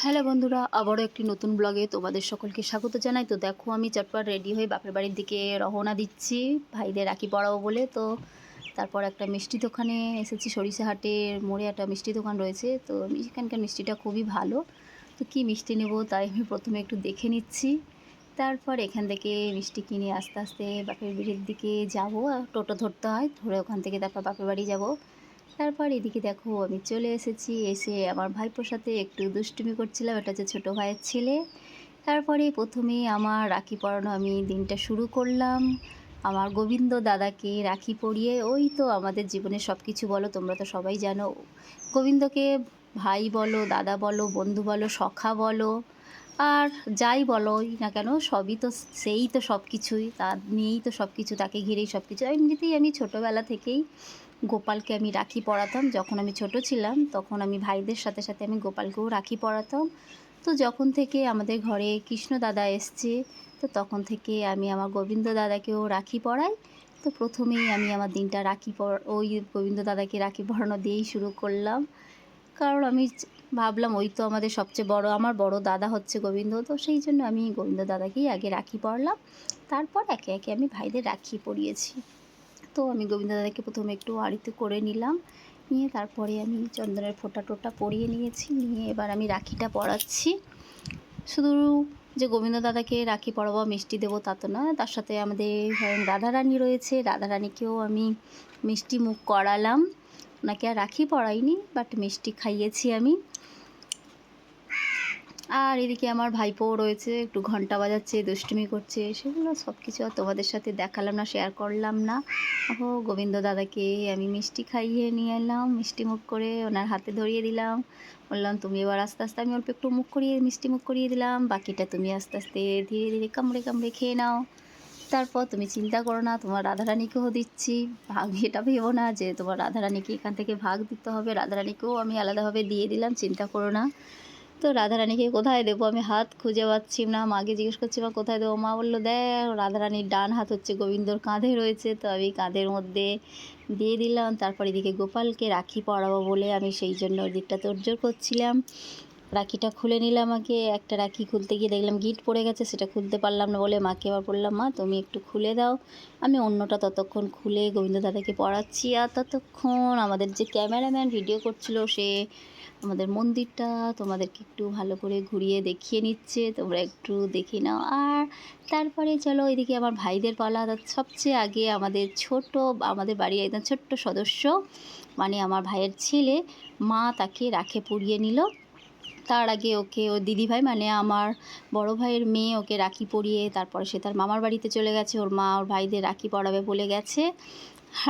Hello বন্ধুরা, আবারও একটি নতুন ব্লগে তোমাদের সকলকে স্বাগত জানাই। তো দেখো, আমি চটপট রেডি হয়ে বাপের বাড়ির দিকে রওনা দিচ্ছি ভাইদের রাখি পরাবো বলে। তো তারপর একটা মিষ্টি দোকানে এসেছি, সরিষাহাটের মোড়ে একটা মিষ্টি দোকান রয়েছে। তো এখানকার মিষ্টিটা খুবই ভালো। তো কী মিষ্টি নেব তাই আমি প্রথমে একটু দেখে নিচ্ছি। তারপর এখান থেকে মিষ্টি কিনে আস্তে আস্তে বাপের বাড়ির দিকে যাব। টোটো ধরতে হয়, ধরে ওখান থেকে তারপর বাপের বাড়ি যাব। তারপর এদিকে দেখো আমি চলে এসেছি, এসে আমার ভাইপোর সাথে একটু দুষ্টুমি করছিলাম। এটা হচ্ছে ছোটো ভাইয়ের ছেলে। তারপরে প্রথমেই আমার রাখি পরানো আমি দিনটা শুরু করলাম আমার গোবিন্দ দাদাকে রাখি পরিয়ে। ওই তো আমাদের জীবনের সব কিছু বলো, তোমরা তো সবাই জানো, গোবিন্দকে ভাই বলো, দাদা বলো, বন্ধু বলো, সখা বলো, আর যাই বলোই না কেন সবই তো সেই তো সব কিছুই, তার নিয়েই তো সব কিছু, তাকে ঘিরেই সব কিছু। এমনিতেই আমি ছোটোবেলা থেকেই গোপালকে আমি রাখি পরাতাম। যখন আমি ছোট ছিলাম তখন আমি ভাইদের সাথে সাথে আমি গোপালকেও রাখি পরাতাম। তো যখন থেকে আমাদের ঘরে কৃষ্ণ দাদা এসছে, তো তখন থেকে আমি আমার গোবিন্দ দাদাকেও রাখি পরাই। তো প্রথমেই আমি আমার দিনটা ওই গোবিন্দ দাদাকে রাখি পরানো দিয়েই শুরু করলাম। কারণ আমি ভাবলাম ওই তো আমাদের সবচেয়ে বড়, আমার বড় দাদা হচ্ছে গোবিন্দ, তো সেই জন্য আমি গোবিন্দ দাদাকেই আগে রাখি পরালাম। তারপর একে একে আমি ভাইদের রাখি পরিয়েছি। তো আমি গোবিন্দ দাদাকে প্রথমে একটু আড়িতে করে নিলাম, নিয়ে তারপরে আমি চন্দনের ফোঁটা টোটা পরিয়ে নিয়েছি, নিয়ে এবার আমি রাখিটা পরাচ্ছি। শুধু যে গোবিন্দ দাদাকে রাখি পরাবো মিষ্টি দেবো তা তো নয়, তার সাথে আমাদের রাধারানী রয়েছে, রাধারানীকেও আমি মিষ্টি মুখ করালাম। ওনাকে আর রাখি পরাইনি, বাট মিষ্টি খাইয়েছি আমি। আর এদিকে আমার ভাইপোও রয়েছে, একটু ঘন্টা বাজাচ্ছে, দুষ্টুমি করছে, সেগুলো সব কিছু আর তোমাদের সাথে দেখালাম না, শেয়ার করলাম না। গোবিন্দ দাদাকে আমি মিষ্টি খাইয়ে নিয়ে এলাম, মিষ্টি মুখ করে ওনার হাতে ধরিয়ে দিলাম। বললাম তুমি এবার আস্তে আস্তে, আমি অল্প একটু মিষ্টি মুখ করিয়ে দিলাম, বাকিটা তুমি আস্তে আস্তে ধীরে ধীরে কামড়ে কামড়ে খেয়ে নাও। তারপর তুমি চিন্তা করো না, তোমার রাধারানীকেও দিচ্ছি ভাগ, এটা ভেবো না যে তোমার রাধারানীকে এখান থেকে ভাগ দিতে হবে, রাধারানীকেও আমি আলাদাভাবে দিয়ে দিলাম, চিন্তা করো না। তো রাধারানীকে কোথায় দেবো, আমি হাত খুঁজে পাচ্ছি না, মাকে জিজ্ঞেস করছি মা কোথায় দেবো, মা বললো দেখ রাধারানীর ডান হাত হচ্ছে গোবিন্দর কাঁধে রয়েছে। তো আমি কাঁধের মধ্যে দিয়ে দিলাম। তারপর এদিকে গোপালকে রাখি পরাবো বলে আমি সেই জন্য ওই দিকটা তোড়জোড় করছিলাম। রাখিটা খুলে নিলাম আগে, একটা রাখি খুলতে গিয়ে দেখলাম গিট পড়ে গেছে, সেটা খুলতে পারলাম না বলে মাকে আবার বললাম মা তুমি একটু খুলে দাও। আমি অন্যটা ততক্ষণ খুলে গোবিন্দ দাদাকে পরাচ্ছি, আর ততক্ষণ আমাদের যে ক্যামেরাম্যান ভিডিও করছিল সে আমাদের মন্দিরটা তোমাদেরকে একটু ভালো করে ঘুরিয়ে দেখিয়ে নিচ্ছে, তোমরা একটু দেখে নাও। আর তারপরে চলো এদিকে আমার ভাইদের পালা। সবচেয়ে আগে আমাদের বাড়ির একদম ছোট্ট সদস্য মানে আমার ভাইয়ের ছেলে, মা তাকে রাখে পরিয়ে নিল। তার আগে ওকে ওর দিদিভাই মানে আমার বড় ভাইয়ের মেয়ে ওকে রাখি পরিয়ে তারপরে সে তার মামার বাড়িতে চলে গেছে, ওর মা ওর ভাইদের রাখি পরাবে বলে গেছে।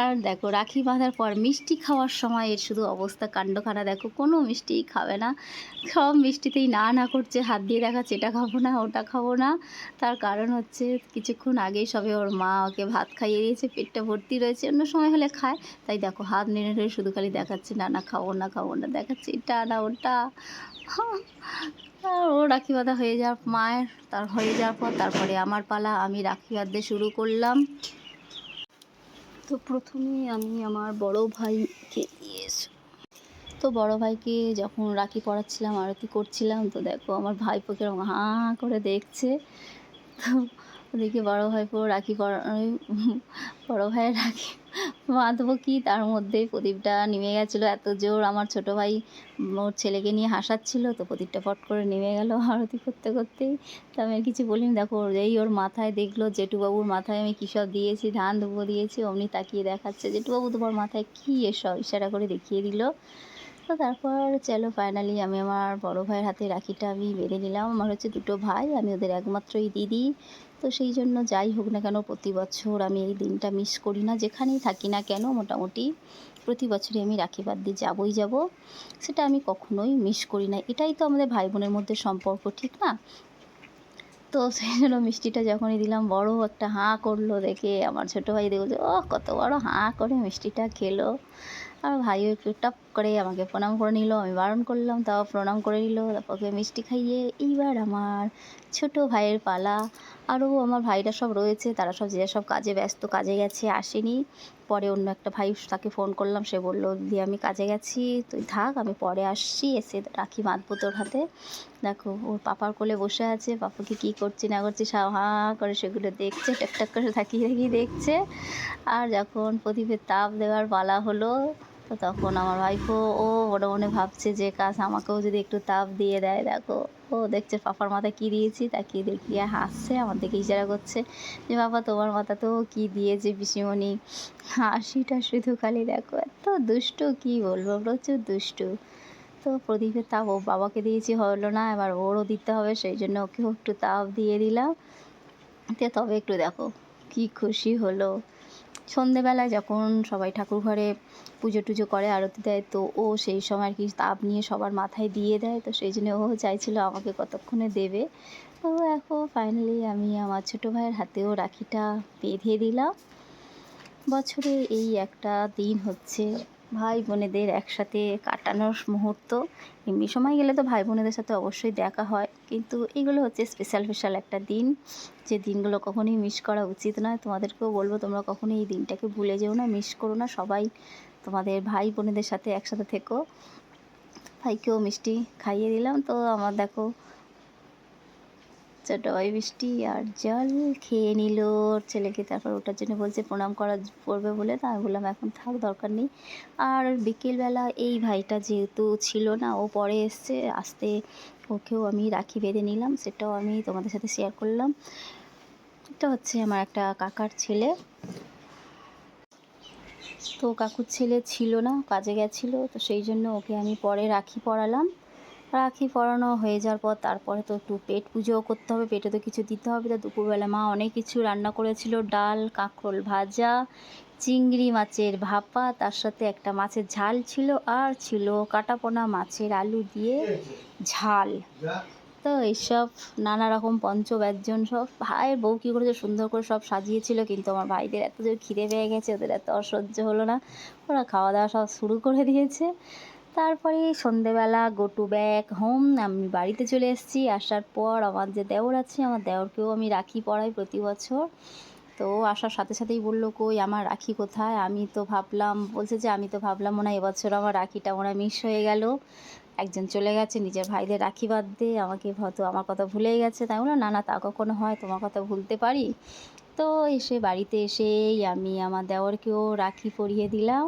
আর দেখো রাখি বাঁধার পর মিষ্টি খাওয়ার সময় এর শুধু অবস্থা কাণ্ডখানা দেখো, কোনো মিষ্টিই খাবে না, সব মিষ্টিতেই না না করছে, হাত দিয়ে দেখাচ্ছে এটা খাবো না ওটা খাবো না। তার কারণ হচ্ছে কিছুক্ষণ আগেই সবে ওর মা ওকে ভাত খাইয়ে দিয়েছে, পেটটা ভর্তি রয়েছে, অন্য সময় হলে খায়, তাই দেখো হাত নেড়ে নেড়ে শুধু খালি দেখাচ্ছে না না খাবো না খাবো না, দেখাচ্ছে এটা না ওটা। আর ও রাখি বাঁধা হয়ে যাওয়ার মায়ের তার হয়ে যাওয়ার পর তারপরে আমার পালা, আমি রাখি বাঁধতে শুরু করলাম। তো প্রথমে আমি আমার বড় ভাইকে তো বড় ভাইকে যখন রাখি পরাচ্ছিলাম, আরতি করছিলাম, তো দেখো আমার ভাইপো কিরকম হাঁ করে দেখছে। তো ওদিকে বড় ভাইপো রাখি বড় ভাইয়ের রাখি বাঁধবো কি, তার মধ্যেই প্রদীপটা নিভে গেছিলো, এত জোর আমার ছোটো ভাই ওর ছেলেকে নিয়ে হাসাচ্ছিল, তো প্রদীপটা ফট করে নেমে গেল আরতি করতে করতেই। তো আমি আর কিছু বলিনি, দেখো যেই ওর মাথায় দেখলো জেঠুবাবুর মাথায় আমি কী সব দিয়েছি, ধান দুবো দিয়েছি, অমনি তাকিয়ে দেখাচ্ছে জেঠুবাবু তোমার মাথায় কী এসব, ইশারা করে দেখিয়ে দিল। তো তারপর চলো ফাইনালি আমি আমার বড় ভাইয়ের হাতে রাখিটা আমি বেঁধে নিলাম। আমার হচ্ছে দুটো ভাই, আমি ওদের একমাত্রই দিদি। তো সেই জন্য যাই হোক না কেন প্রতি বছর আমি এই দিনটা মিস করি না, যেখানেই থাকি না কেন মোটামুটি প্রতি বছরই আমি রাখি বাঁধতে যাবই যাব, সেটা আমি কখনোই মিস করি না। এটাই তো আমাদের ভাই বোনের মধ্যে সম্পর্ক, ঠিক না? তো সেই জন্য মিষ্টিটা যখনই দিলাম বড় একটা হাঁ করলো, দেখে আমার ছোটো ভাই দেখলো যে ও কত বড় হাঁ করে মিষ্টিটা খেলো। আর ভাইও একটু টপ করে আমাকে প্রণাম করে নিল, আমি বারণ করলাম তাও প্রণাম করে নিল, তারপর ওকে মিষ্টি খাইয়ে এইবার আমার ছোট ভাইয়ের পালা। আরও আমার ভাইরা সব রয়েছে, তারা সব যে সব কাজে ব্যস্ত, কাজে গেছে আসেনি। পরে অন্য একটা ভাই, তাকে ফোন করলাম, সে বললো দিয়ে আমি কাজে গেছি, তুই থাক আমি পরে আসছি, এসে রাখি বাঁধবো তোর হাতে। দেখো ওর পাপার কোলে বসে আছে, পাপাকে কী করছি না করছি সব হাঁ করে সেগুলো দেখছে, টকটক করে তাকিয়ে তাকিয়ে দেখছে। আর যখন প্রদীপের তাপ দেওয়ার পালা হলো, তো তখন আমার ভাইপো ও মনে মনে ভাবছে যে কাজ আমাকেও যদি একটু তাপ দিয়ে দেয়। দেখো ও দেখছে পাপার মাথায় কী দিয়েছি, তাকিয়ে দেখিয়ে হাসছে, আমার দিকে ইশারা করছে যে বাবা তোমার মাথাতেও কী দিয়েছে পিসিমণি। হাসিটা শুধু খালি দেখো, এত দুষ্টু কী বলবো, প্রচুর দুষ্টু। তো প্রদীপের তাপ ও বাবাকে দিয়েছি, হলো না, এবার ওরও দিতে হবে, সেই জন্য ওকেও একটু তাপ দিয়ে দিলাম। তবে একটু দেখো কী খুশি হলো। সন্ধেবেলায় যখন সবাই ঠাকুর ঘরে পুজো টুজো করে, আরতি দেয়, তো ও সেই সময় আর কি তাপ নিয়ে সবার মাথায় দিয়ে দেয়, তো সেই জন্য ও চাইছিল আমাকে কতক্ষণে দেবে। তো এখন ফাইনালি আমি আমার ছোটো ভাইয়ের হাতেও রাখিটা বেঁধে দিলাম। বছরে এই একটা দিন হচ্ছে ভাই বোনেদের একসাথে কাটানোর মুহূর্ত। এমনি সময় গেলে তো ভাই বোনেদের সাথে অবশ্যই দেখা হয়, কিন্তু এগুলো হচ্ছে স্পেশাল একটা দিন, যে দিনগুলো কখনোই মিস করা উচিত নয়। তোমাদেরকেও বলবো তোমরা কখনোই এই দিনটাকে ভুলে যেও না, মিস করো না। সবাই তোমাদের ভাই বোনেদের সাথে একসাথে থেকো। ভাইকেও মিষ্টি খাইয়ে দিলাম। তো আমার দেখো ছোটো ভাই মিষ্টি আর জল খেয়ে নিল ওর ছেলেকে, তারপর ওটার জন্য বলছে প্রণাম করবে বলে, তা আমি বললাম এখন থাক, দরকার নেই। আর বিকেলবেলা এই ভাইটা যেহেতু ছিল না, ও পরে আসতে ওকেও আমি রাখি বেঁধে নিলাম, সেটাও আমি তোমাদের সাথে শেয়ার করলাম। এটা হচ্ছে আমার একটা কাকার ছেলে, তো কাকুর ছেলে ছিল না, কাজে গেছিলো, তো সেই জন্য ওকে আমি পরে রাখি পরালাম। রাখি পরানো হয়ে যাওয়ার পর তারপরে তো একটু পেট পুজোও করতে হবে, পেটে তো কিছু দিতে হবে। তো দুপুরবেলা মা অনেক কিছু রান্না করেছিল, ডাল, কাঁকরোল ভাজা, চিংড়ি মাছের ভাপা, তার সাথে একটা মাছের ঝাল ছিল, আর ছিল কাটাপোনা মাছের আলু দিয়ে ঝাল। তো এইসব নানা রকম পঞ্চব্যঞ্জন সব ভাইয়ের বউ কী করেছে সুন্দর করে সব সাজিয়েছিল, কিন্তু আমার ভাইদের এত জোর খিদে পেয়ে গেছে, ওদের এত অসহ্য হলো না, ওরা খাওয়া দাওয়া সব শুরু করে দিয়েছে। তারপরে সন্ধেবেলা গো টু ব্যাক হোম, আমি বাড়িতে চলে এসেছি। আসার পর আমার যে দেওর আছে, আমার দেওরকেও আমি রাখি পরাই প্রতি বছর। তো আসার সাথে সাথেই বললো কই আমার রাখি কোথায়, বলছে যে আমি তো ভাবলাম মনে হয় এবছর আমার রাখিটা মনে হয় মিস হয়ে গেল, একজন চলে গেছে নিজের ভাইদের রাখি বাঁধতে, আমাকে হয়তো আমার কথা ভুলেই গেছে। তাই বললাম না না, তা কখনো হয়, তোমার কথা ভুলতে পারি? তো বাড়িতে এসেই আমি আমার দেওরকেও রাখি পরিয়ে দিলাম।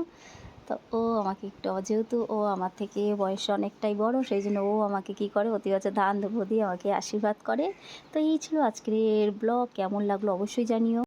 তো ও আমাকে একটু, যেহেতু ও আমার থেকে বয়সে অনেকটাই বড়, সেই জন্য ও আমাকে কী করে প্রতি বছর ধান ধুবো দিয়ে আমাকে আশীর্বাদ করে। তো এই ছিল আজকের ব্লগ, কেমন লাগলো অবশ্যই জানিও।